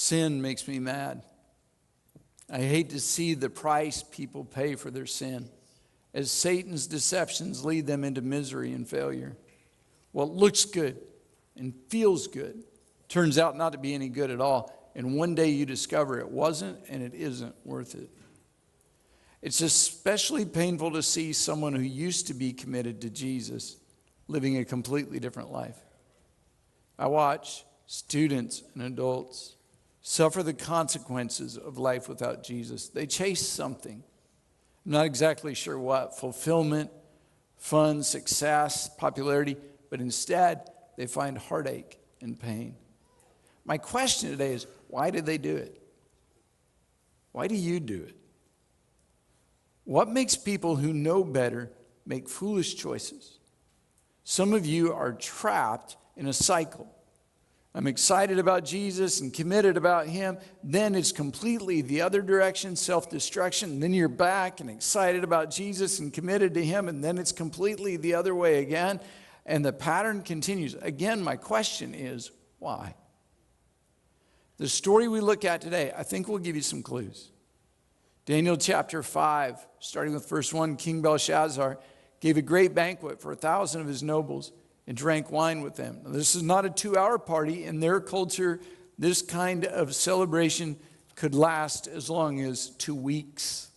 Sin makes me mad. I hate to see the price people pay for their sin, as Satan's deceptions lead them into misery and failure. What looks good and feels good turns out not to be any good at all. And one day you discover it wasn't, and it isn't worth it. It's especially painful to see someone who used to be committed to Jesus living a completely different life. I watch students and adults suffer the consequences of life without Jesus. They chase something. I'm not exactly sure what. Fulfillment, fun, success, popularity. But instead, they find heartache and pain. My question today is, why did they do it? Why do you do it? What makes people who know better make foolish choices? Some of you are trapped in a cycle. I'm excited about Jesus and committed about him. Then it's completely the other direction, self-destruction. And then you're back and excited about Jesus and committed to him. And then it's completely the other way again. And the pattern continues. Again, my question is, why? The story we look at today, I think will give you some clues. Daniel chapter 5, starting with verse 1, King Belshazzar gave a great banquet for 1,000 of his nobles and drank wine with them. Now, this is not a 2-hour party. In their culture, this kind of celebration could last as long as 2 weeks.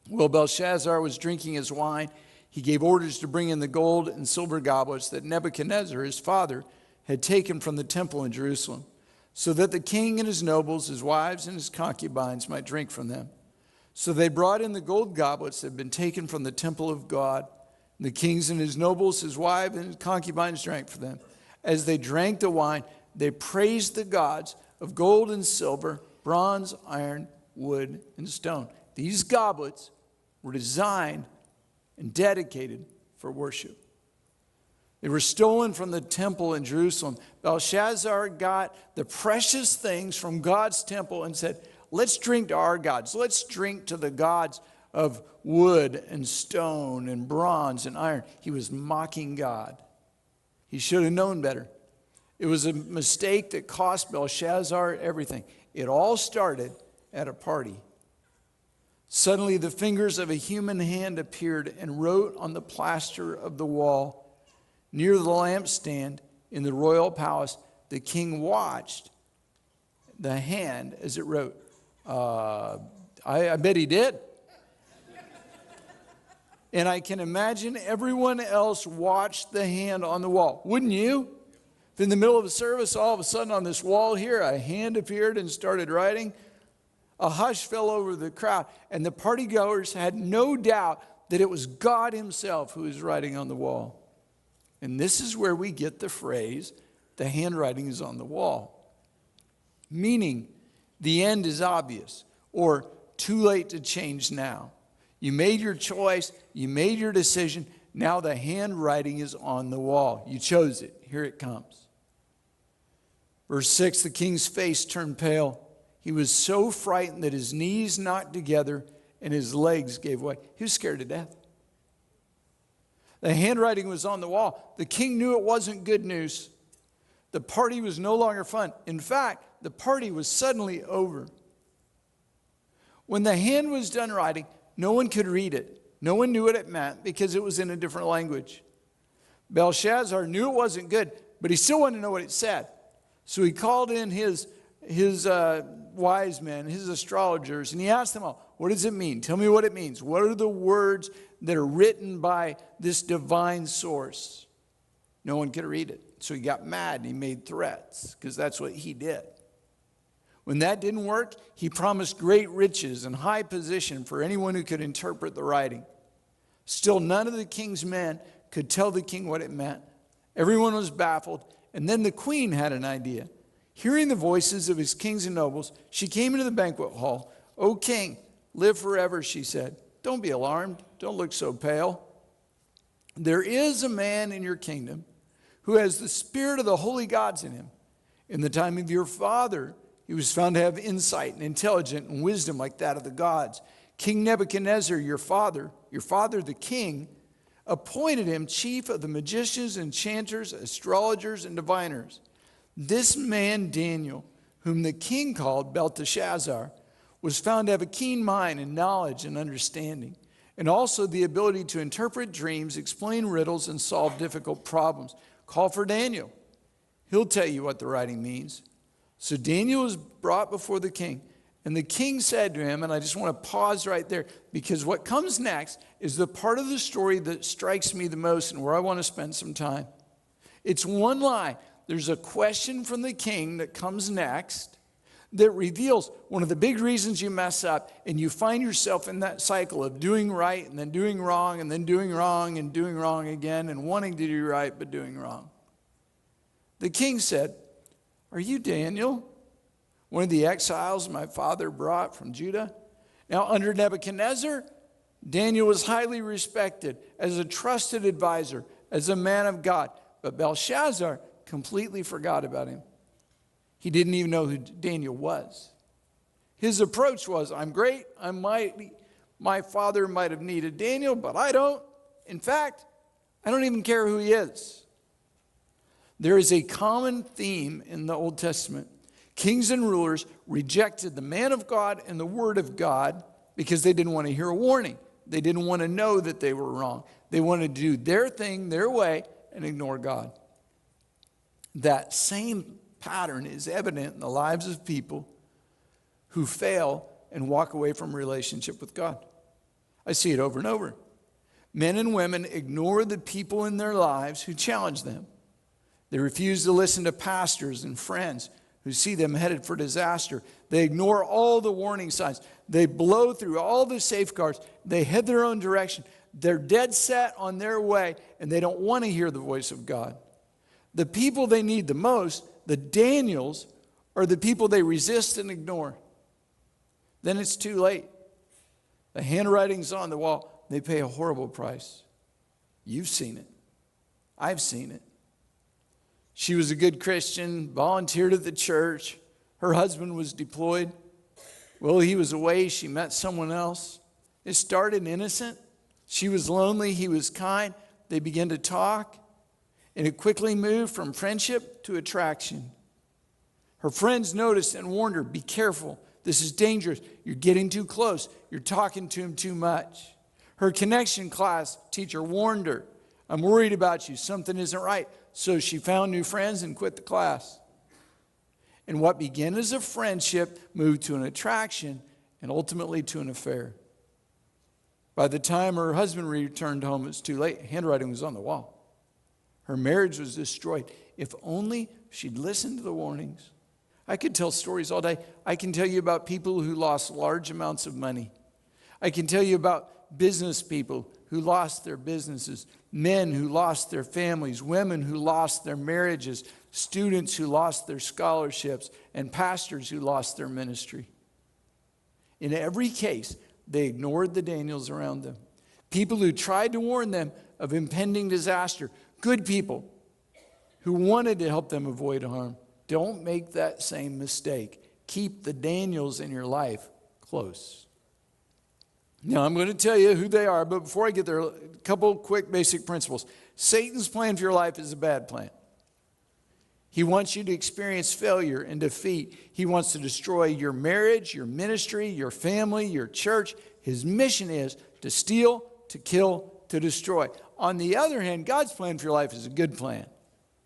While Belshazzar was drinking his wine, he gave orders to bring in the gold and silver goblets that Nebuchadnezzar, his father, had taken from the temple in Jerusalem, so that the king and his nobles, his wives and his concubines might drink from them. So they brought in the gold goblets that had been taken from the temple of God. And the kings and his nobles, his wives and his concubines drank from them. As they drank the wine, they praised the gods of gold and silver, bronze, iron, wood, and stone. These goblets were designed and dedicated for worship. They were stolen from the temple in Jerusalem. Belshazzar got the precious things from God's temple and said, let's drink to our gods. Let's drink to the gods of wood and stone and bronze and iron. He was mocking God. He should have known better. It was a mistake that cost Belshazzar everything. It all started at a party. Suddenly the fingers of a human hand appeared and wrote on the plaster of the wall near the lampstand in the royal palace. The king watched the hand as it wrote. I bet he did. And I can imagine everyone else watched the hand on the wall. Wouldn't you? If in the middle of a service, all of a sudden on this wall here, a hand appeared and started writing, a hush fell over the crowd. And the partygoers had no doubt that it was God himself who was writing on the wall. And this is where we get the phrase, the handwriting is on the wall. Meaning, the end is obvious, or too late to change now. You made your choice, you made your decision, now the handwriting is on the wall. You chose it, here it comes. Verse 6, the king's face turned pale. He was so frightened that his knees knocked together and his legs gave way. He was scared to death. The handwriting was on the wall. The king knew it wasn't good news. The party was no longer fun. In fact, the party was suddenly over. When the hand was done writing, no one could read it. No one knew what it meant because it was in a different language. Belshazzar knew it wasn't good, but he still wanted to know what it said. So he called in his wise men, his astrologers, and he asked them all, what does it mean? Tell me what it means. What are the words that are written by this divine source? No one could read it. So he got mad and he made threats because that's what he did. When that didn't work, he promised great riches and high position for anyone who could interpret the writing. Still, none of the king's men could tell the king what it meant. Everyone was baffled. And then the queen had an idea. Hearing the voices of his kings and nobles, she came into the banquet hall. "O king, live forever," she said. "Don't be alarmed. Don't look so pale. There is a man in your kingdom who has the spirit of the holy gods in him. In the time of your father, he was found to have insight and intelligence and wisdom like that of the gods. King Nebuchadnezzar, your father the king, appointed him chief of the magicians, enchanters, astrologers, and diviners. This man Daniel, whom the king called Belteshazzar, was found to have a keen mind and knowledge and understanding, and also the ability to interpret dreams, explain riddles, and solve difficult problems. Call for Daniel. He'll tell you what the writing means. So Daniel was brought before the king, and the king said to him, and I just want to pause right there, because what comes next is the part of the story that strikes me the most and where I want to spend some time. It's one line. There's a question from the king that comes next that reveals one of the big reasons you mess up, and you find yourself in that cycle of doing right and then doing wrong and then doing wrong and doing wrong again and wanting to do right but doing wrong. The king said, "Are you Daniel, one of the exiles my father brought from Judah?" Now, under Nebuchadnezzar, Daniel was highly respected as a trusted advisor, as a man of God. But Belshazzar completely forgot about him. He didn't even know who Daniel was. His approach was, "I'm great, I'm mighty. My father might have needed Daniel, but I don't. In fact, I don't even care who he is." There is a common theme in the Old Testament. Kings and rulers rejected the man of God and the word of God because they didn't want to hear a warning. They didn't want to know that they were wrong. They wanted to do their thing, their way, and ignore God. That same pattern is evident in the lives of people who fail and walk away from a relationship with God. I see it over and over. Men and women ignore the people in their lives who challenge them. They refuse to listen to pastors and friends who see them headed for disaster. They ignore all the warning signs. They blow through all the safeguards. They head their own direction. They're dead set on their way, and they don't want to hear the voice of God. The people they need the most, the Daniels, are the people they resist and ignore. Then it's too late. The handwriting's on the wall. They pay a horrible price. You've seen it. I've seen it. She was a good Christian, volunteered at the church. Her husband was deployed. Well, he was away. She met someone else. It started innocent. She was lonely. He was kind. They began to talk. And it quickly moved from friendship to attraction. Her friends noticed and warned her, "Be careful. This is dangerous. You're getting too close. You're talking to him too much." Her connection class teacher warned her, "I'm worried about you. Something isn't right." So she found new friends and quit the class. And what began as a friendship moved to an attraction and ultimately to an affair. By the time her husband returned home, it was too late. Handwriting was on the wall. Her marriage was destroyed. If only she'd listened to the warnings. I could tell stories all day. I can tell you about people who lost large amounts of money. I can tell you about business people who lost their businesses, men who lost their families, women who lost their marriages, students who lost their scholarships, and pastors who lost their ministry. In every case, they ignored the Daniels around them. People who tried to warn them of impending disaster. Good people who wanted to help them avoid harm. Don't make that same mistake. Keep the Daniels in your life close. Now, I'm going to tell you who they are, but before I get there, a couple quick basic principles. Satan's plan for your life is a bad plan. He wants you to experience failure and defeat. He wants to destroy your marriage, your ministry, your family, your church. His mission is to steal, to kill, to destroy. On the other hand, God's plan for your life is a good plan.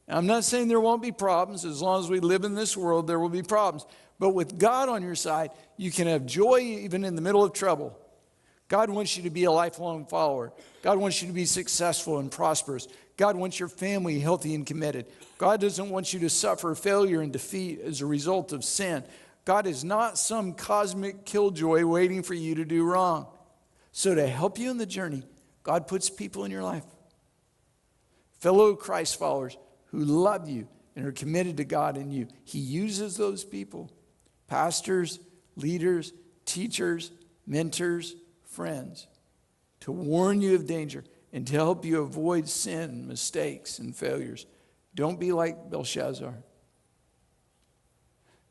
Now, I'm not saying there won't be problems. As long as we live in this world, there will be problems. But with God on your side, you can have joy even in the middle of trouble. God wants you to be a lifelong follower. God wants you to be successful and prosperous. God wants your family healthy and committed. God doesn't want you to suffer failure and defeat as a result of sin. God is not some cosmic killjoy waiting for you to do wrong. So to help you in the journey, God puts people in your life. Fellow Christ followers who love you and are committed to God and you. He uses those people. Pastors, leaders, teachers, mentors, friends, to warn you of danger and to help you avoid sin, mistakes, and failures. Don't be like Belshazzar.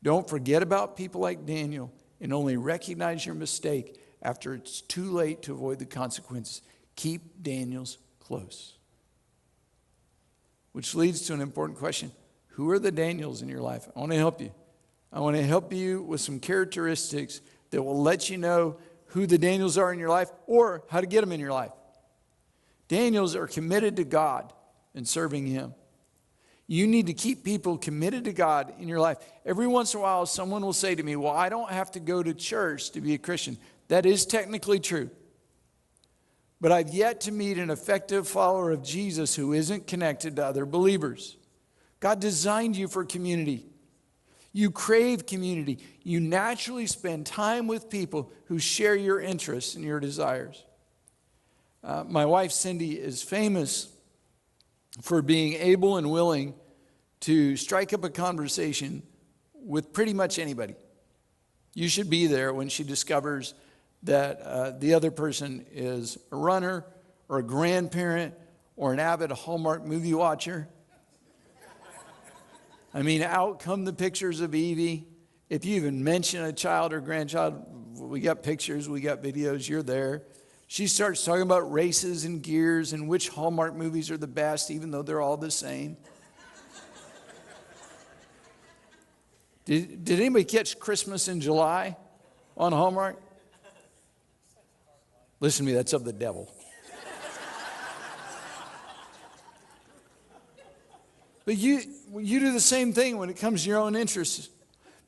Don't forget about people like Daniel and only recognize your mistake after it's too late to avoid the consequences. Keep Daniels close. Which leads to an important question. Who are the Daniels in your life? I want to help you. I want to help you with some characteristics that will let you know who the Daniels are in your life or how to get them in your life. Daniels are committed to God and serving Him. You need to keep people committed to God in your life. Every once in a while, someone will say to me, well, I don't have to go to church to be a Christian. That is technically true. But I've yet to meet an effective follower of Jesus who isn't connected to other believers. God designed you for community. You crave community. You naturally spend time with people who share your interests and your desires. My wife, Cindy, is famous for being able and willing to strike up a conversation with pretty much anybody. You should be there when she discovers that the other person is a runner or a grandparent or an avid Hallmark movie watcher. I mean, out come the pictures of Evie. If you even mention a child or grandchild, we got pictures, we got videos, you're there. She starts talking about races and gears and which Hallmark movies are the best, even though they're all the same. Did anybody catch Christmas in July on Hallmark? Listen to me, that's of the devil. But you do the same thing when it comes to your own interests.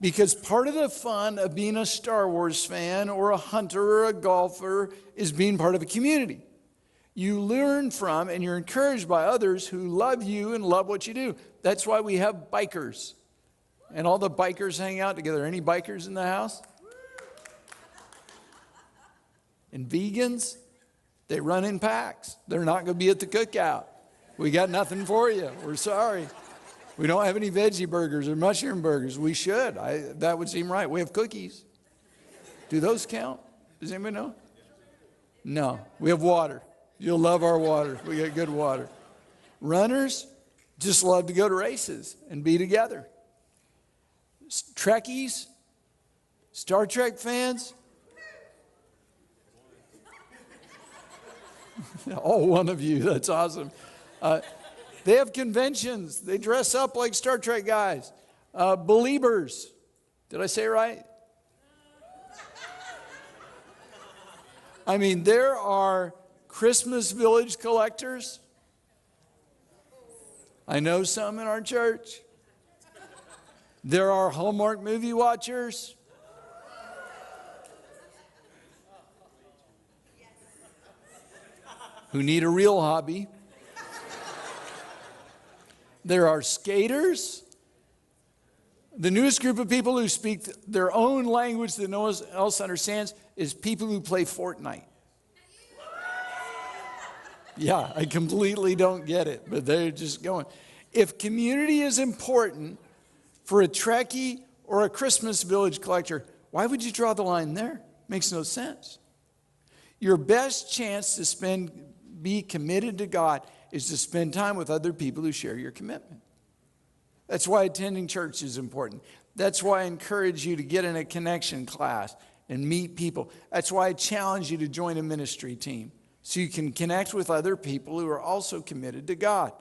Because part of the fun of being a Star Wars fan or a hunter or a golfer is being part of a community. You learn from and you're encouraged by others who love you and love what you do. That's why we have bikers. And all the bikers hang out together. Any bikers in the house? And vegans, they run in packs. They're not going to be at the cookout. We got nothing for you. We're sorry. We don't have any veggie burgers or mushroom burgers. We should. That would seem right. We have cookies. Do those count? Does anybody know? No. We have water. You'll love our water. We got good water. Runners just love to go to races and be together. Trekkies, Star Trek fans, all one of you, that's awesome. They have conventions. They dress up like Star Trek guys. Believers, did I say it right? I mean, there are Christmas Village collectors. I know some in our church. There are Hallmark movie watchers. Who need a real hobby. There are skaters. The newest group of people who speak their own language that no one else understands is people who play Fortnite. Yeah, I completely don't get it, but they're just going. If community is important for a Trekkie or a Christmas Village collector, why would you draw the line there? Makes no sense. Your best chance to be committed to God is to spend time with other people who share your commitment. That's why attending church is important. That's why I encourage you to get in a connection class and meet people. That's why I challenge you to join a ministry team so you can connect with other people who are also committed to God.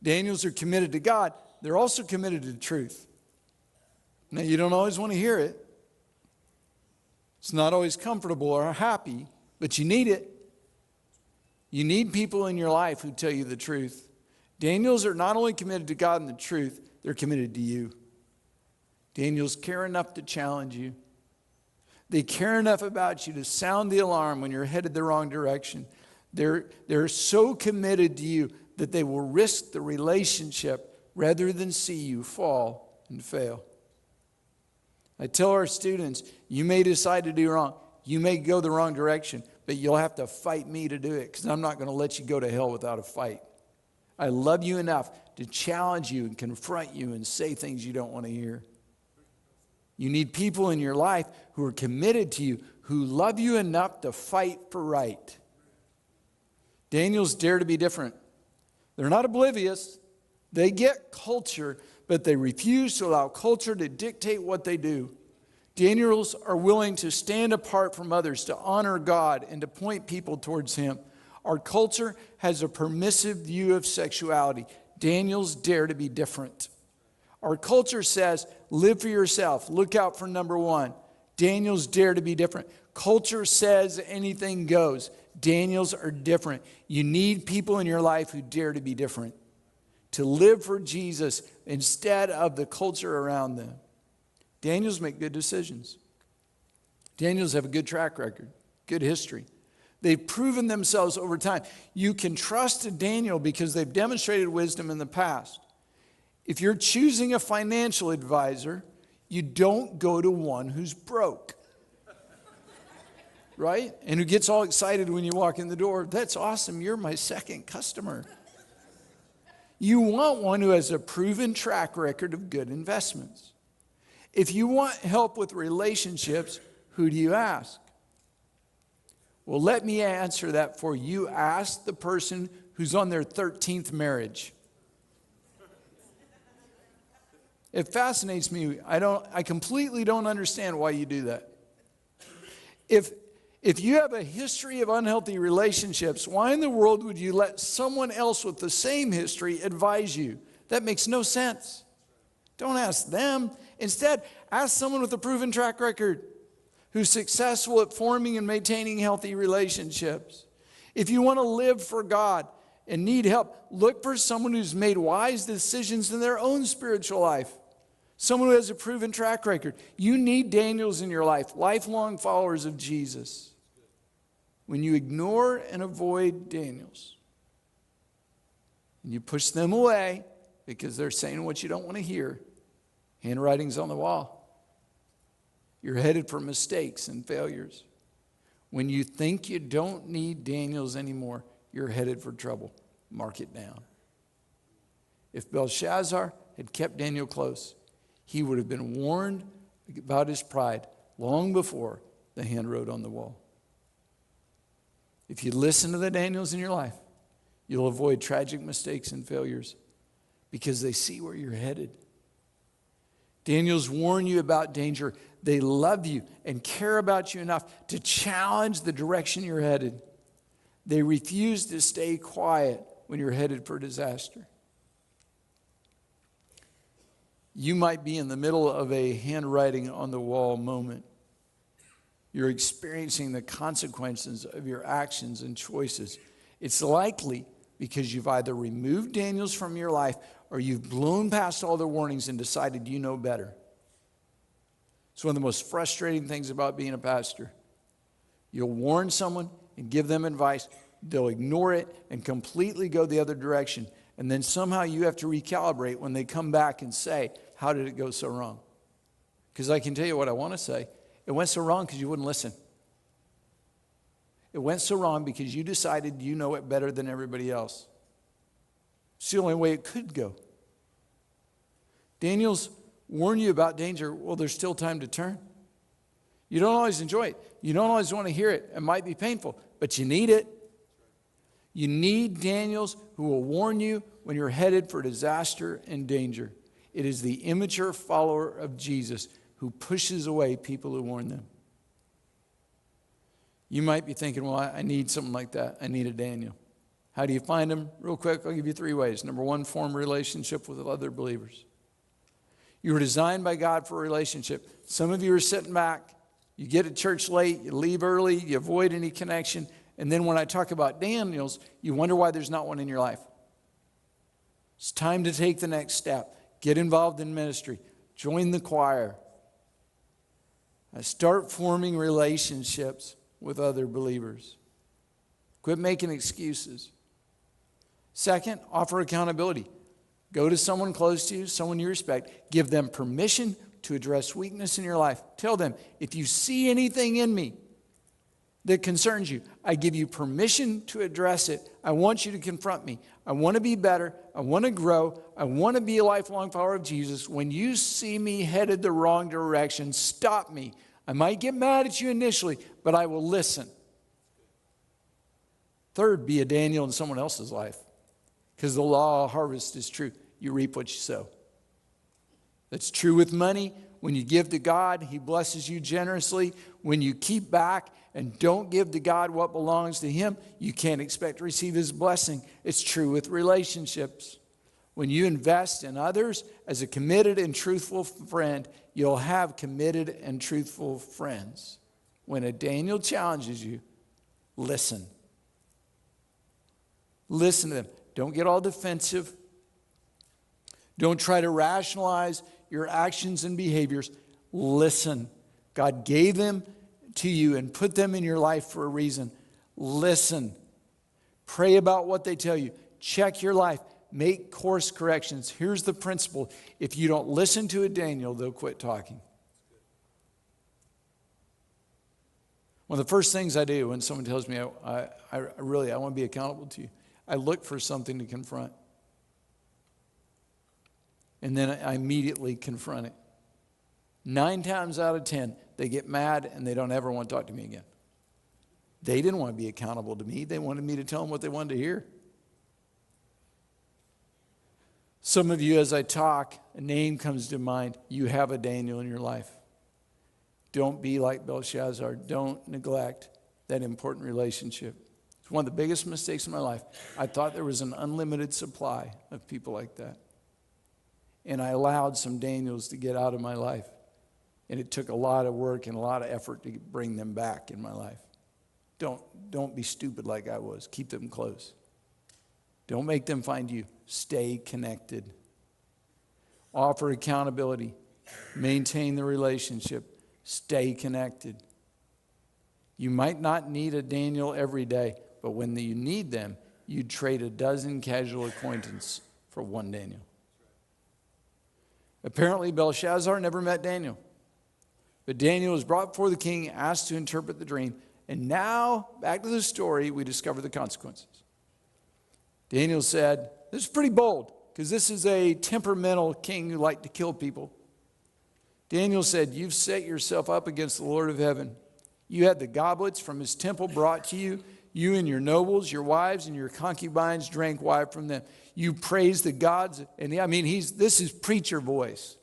Daniels are committed to God. They're also committed to truth. Now, you don't always want to hear it. It's not always comfortable or happy, but you need it. You need people in your life who tell you the truth. Daniels are not only committed to God and the truth, they're committed to you. Daniels care enough to challenge you. They care enough about you to sound the alarm when you're headed the wrong direction. They're so committed to you that they will risk the relationship rather than see you fall and fail. I tell our students, you may decide to do wrong. You may go the wrong direction, but you'll have to fight me to do it because I'm not going to let you go to hell without a fight. I love you enough to challenge you and confront you and say things you don't want to hear. You need people in your life who are committed to you, who love you enough to fight for right. Daniels dare to be different. They're not oblivious. They get culture, but they refuse to allow culture to dictate what they do. Daniels are willing to stand apart from others, to honor God, and to point people towards Him. Our culture has a permissive view of sexuality. Daniels dare to be different. Our culture says, live for yourself. Look out for number one. Daniel's dare to be different. Culture says anything goes. Daniel's are different. You need people in your life who dare to be different, to live for Jesus instead of the culture around them. Daniels make good decisions. Daniels have a good track record, good history. They've proven themselves over time. You can trust a Daniel because they've demonstrated wisdom in the past. If you're choosing a financial advisor, you don't go to one who's broke, right? And who gets all excited when you walk in the door. That's awesome. You're my second customer. You want one who has a proven track record of good investments. If you want help with relationships, who do you ask? Well, let me answer that for you. Ask the person who's on their 13th marriage. It fascinates me. I completely don't understand why you do that. If you have a history of unhealthy relationships, why in the world would you let someone else with the same history advise you? That makes no sense. Don't ask them. Instead, ask someone with a proven track record who's successful at forming and maintaining healthy relationships. If you want to live for God and need help, look for someone who's made wise decisions in their own spiritual life. Someone who has a proven track record. You need Daniels in your life, lifelong followers of Jesus. When you ignore and avoid Daniels, and you push them away because they're saying what you don't want to hear, handwriting's on the wall. You're headed for mistakes and failures. When you think you don't need Daniels anymore, you're headed for trouble. Mark it down. If Belshazzar had kept Daniel close, he would have been warned about his pride long before the hand wrote on the wall. If you listen to the Daniels in your life, you'll avoid tragic mistakes and failures because they see where you're headed. Daniels warn you about danger. They love you and care about you enough to challenge the direction you're headed. They refuse to stay quiet when you're headed for disaster. You might be in the middle of a handwriting on the wall moment. You're experiencing the consequences of your actions and choices. It's likely because you've either removed Daniels from your life or you've blown past all the warnings and decided you know better. It's one of the most frustrating things about being a pastor. You'll warn someone and give them advice. They'll ignore it and completely go the other direction. And then somehow you have to recalibrate when they come back and say, how did it go so wrong? Because I can tell you what I want to say. It went so wrong because you wouldn't listen. It went so wrong because you decided you know it better than everybody else. It's the only way it could go. Daniel's warn you about danger. Well, there's still time to turn. You don't always enjoy it. You don't always want to hear it. It might be painful, but you need it. You need Daniels who will warn you when you're headed for disaster and danger. It is the immature follower of Jesus who pushes away people who warn them. You might be thinking, well, I need something like that. I need a Daniel. How do you find them? Real quick, I'll give you 3 ways. Number 1, form a relationship with other believers. You were designed by God for a relationship. Some of you are sitting back. You get to church late. You leave early. You avoid any connection. And then when I talk about Daniels, you wonder why there's not one in your life. It's time to take the next step. Get involved in ministry. Join the choir. Start forming relationships with other believers. Quit making excuses. Second, offer accountability. Go to someone close to you, someone you respect. Give them permission to address weakness in your life. Tell them, if you see anything in me that concerns you, I give you permission to address it. I want you to confront me. I want to be better. I want to grow. I want to be a lifelong follower of Jesus. When you see me headed the wrong direction, stop me. I might get mad at you initially, but I will listen. Third, be a Daniel in someone else's life. Because the law of harvest is true. You reap what you sow. That's true with money. When you give to God, He blesses you generously. When you keep back and don't give to God what belongs to Him, you can't expect to receive His blessing. It's true with relationships. When you invest in others as a committed and truthful friend, you'll have committed and truthful friends. When a Daniel challenges you, listen. Listen to them. Don't get all defensive. Don't try to rationalize your actions and behaviors. Listen. God gave them to you and put them in your life for a reason. Listen. Pray about what they tell you. Check your life. Make course corrections. Here's the principle. If you don't listen to a Daniel, they'll quit talking. One of the first things I do when someone tells me, I want to be accountable to you, I look for something to confront. And then I immediately confront it. 9 times out of 10, they get mad and they don't ever want to talk to me again. They didn't want to be accountable to me. They wanted me to tell them what they wanted to hear. Some of you, as I talk, a name comes to mind. You have a Daniel in your life. Don't be like Belshazzar. Don't neglect that important relationship. It's one of the biggest mistakes in my life. I thought there was an unlimited supply of people like that. And I allowed some Daniels to get out of my life. And it took a lot of work and a lot of effort to bring them back in my life. Don't be stupid like I was. Keep them close. Don't make them find you. Stay connected. Offer accountability. Maintain the relationship. Stay connected. You might not need a Daniel every day, but when you need them, you'd trade a dozen casual acquaintances for one Daniel. Apparently, Belshazzar never met Daniel. But Daniel was brought before the king, asked to interpret the dream. And now, back to the story, we discover the consequences. Daniel said, this is pretty bold, because this is a temperamental king who liked to kill people. Daniel said, you've set yourself up against the Lord of heaven. You had the goblets from his temple brought to you. You and your nobles, your wives, and your concubines drank wine from them. You praised the gods. And this is preacher voice.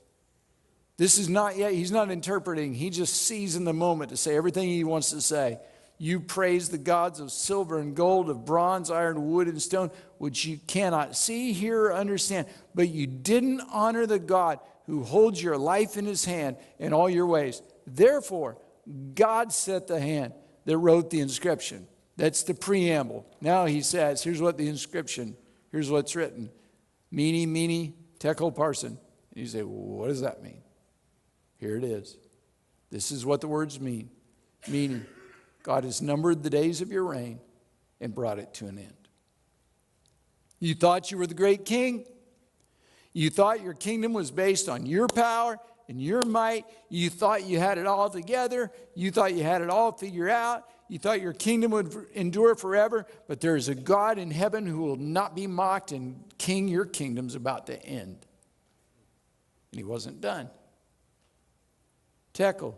This is not yet, he's not interpreting. He just sees in the moment to say everything he wants to say. You praise the gods of silver and gold, of bronze, iron, wood, and stone, which you cannot see, hear, or understand. But you didn't honor the God who holds your life in his hand in all your ways. Therefore, God set the hand that wrote the inscription. That's the preamble. Now he says, here's what the inscription, here's what's written. Mene, mene, tekel parsin. And you say, well, what does that mean? Here it is. This is what the words mean. Meaning, God has numbered the days of your reign and brought it to an end. You thought you were the great king. You thought your kingdom was based on your power and your might. You thought you had it all together. You thought you had it all figured out. You thought your kingdom would endure forever. But there is a God in heaven who will not be mocked, and king, your kingdom's about to end. And he wasn't done. Tekel,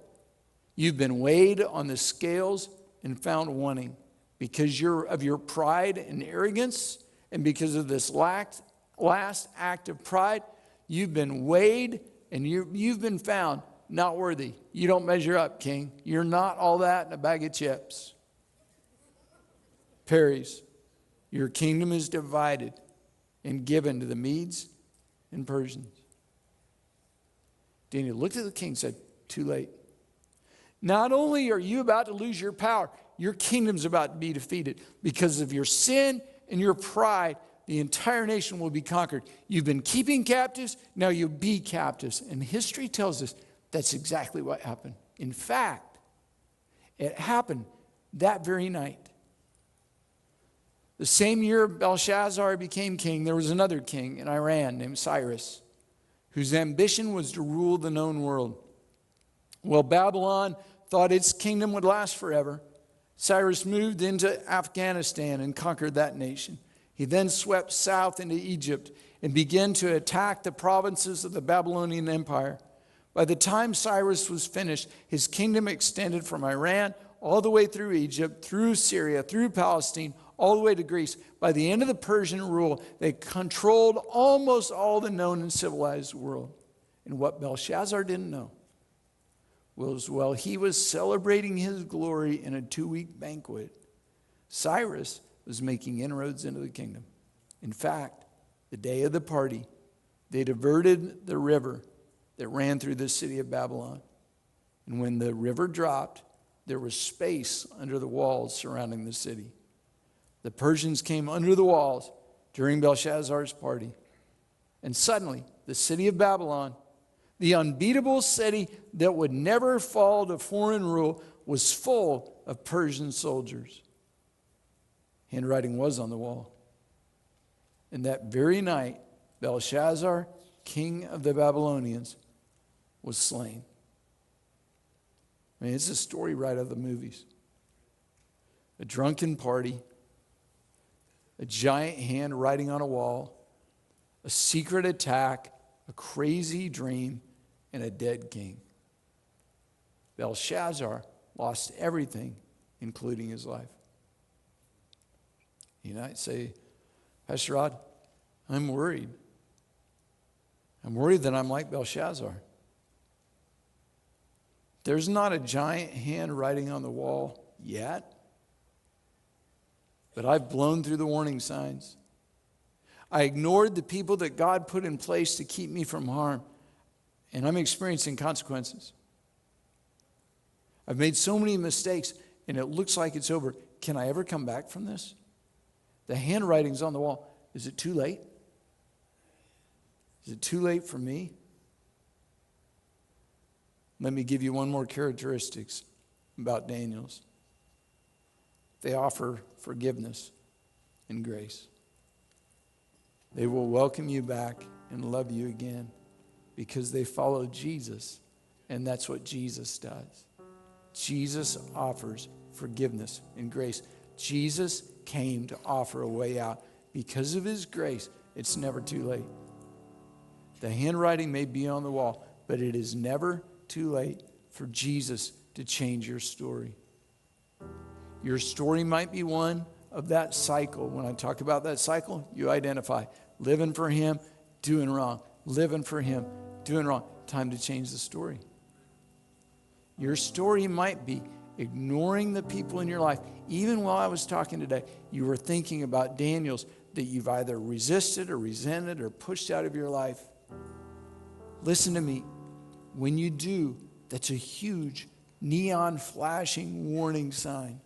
you've been weighed on the scales and found wanting because of your pride and arrogance, and because of this last act of pride. You've been weighed and you've been found not worthy. You don't measure up, king. You're not all that in a bag of chips. Peres, your kingdom is divided and given to the Medes and Persians. Daniel looked at the king and said, too late. Not only are you about to lose your power, your kingdom's about to be defeated. Because of your sin and your pride, the entire nation will be conquered. You've been keeping captives, now you'll be captives. And history tells us that's exactly what happened. In fact, it happened that very night. The same year Belshazzar became king, there was another king in Iran named Cyrus, whose ambition was to rule the known world. Well, Babylon thought its kingdom would last forever. Cyrus moved into Afghanistan and conquered that nation. He then swept south into Egypt and began to attack the provinces of the Babylonian Empire. By the time Cyrus was finished, his kingdom extended from Iran all the way through Egypt, through Syria, through Palestine, all the way to Greece. By the end of the Persian rule, they controlled almost all the known and civilized world. And what Belshazzar didn't know was while he was celebrating his glory in a 2-week banquet, Cyrus was making inroads into the kingdom. In fact, the day of the party, they diverted the river that ran through the city of Babylon. And when the river dropped, there was space under the walls surrounding the city. The Persians came under the walls during Belshazzar's party. And suddenly, the city of Babylon, the unbeatable city that would never fall to foreign rule, was full of Persian soldiers. Handwriting was on the wall. And that very night, Belshazzar, king of the Babylonians, was slain. I mean, it's a story right out of the movies. A drunken party, a giant hand writing on a wall, a secret attack, a crazy dream, and a dead king. Belshazzar lost everything, including his life. You might say, Pastor Rod, I'm worried. I'm worried that I'm like Belshazzar. There's not a giant hand writing on the wall yet, but I've blown through the warning signs. I ignored the people that God put in place to keep me from harm, and I'm experiencing consequences. I've made so many mistakes, and it looks like it's over. Can I ever come back from this? The handwriting's on the wall. Is it too late? Is it too late for me? Let me give you one more characteristics about Daniels. They offer forgiveness and grace. They will welcome you back and love you again because they follow Jesus, and that's what Jesus does. Jesus offers forgiveness and grace. Jesus came to offer a way out. Because of his grace, it's never too late. The handwriting may be on the wall, but it is never too late for Jesus to change your story. Your story might be one of that cycle. When I talk about that cycle, you identify living for him, doing wrong. Living for him, doing wrong. Time to change the story. Your story might be ignoring the people in your life. Even while I was talking today, you were thinking about Daniel's that you've either resisted or resented or pushed out of your life. Listen to me. When you do, that's a huge neon flashing warning sign.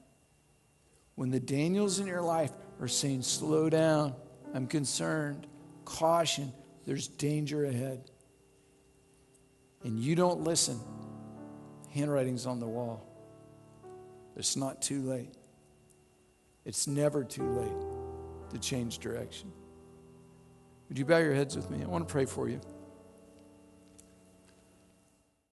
When the Daniels in your life are saying, slow down, I'm concerned, caution, there's danger ahead, and you don't listen, handwriting's on the wall. It's not too late. It's never too late to change direction. Would you bow your heads with me? I want to pray for you.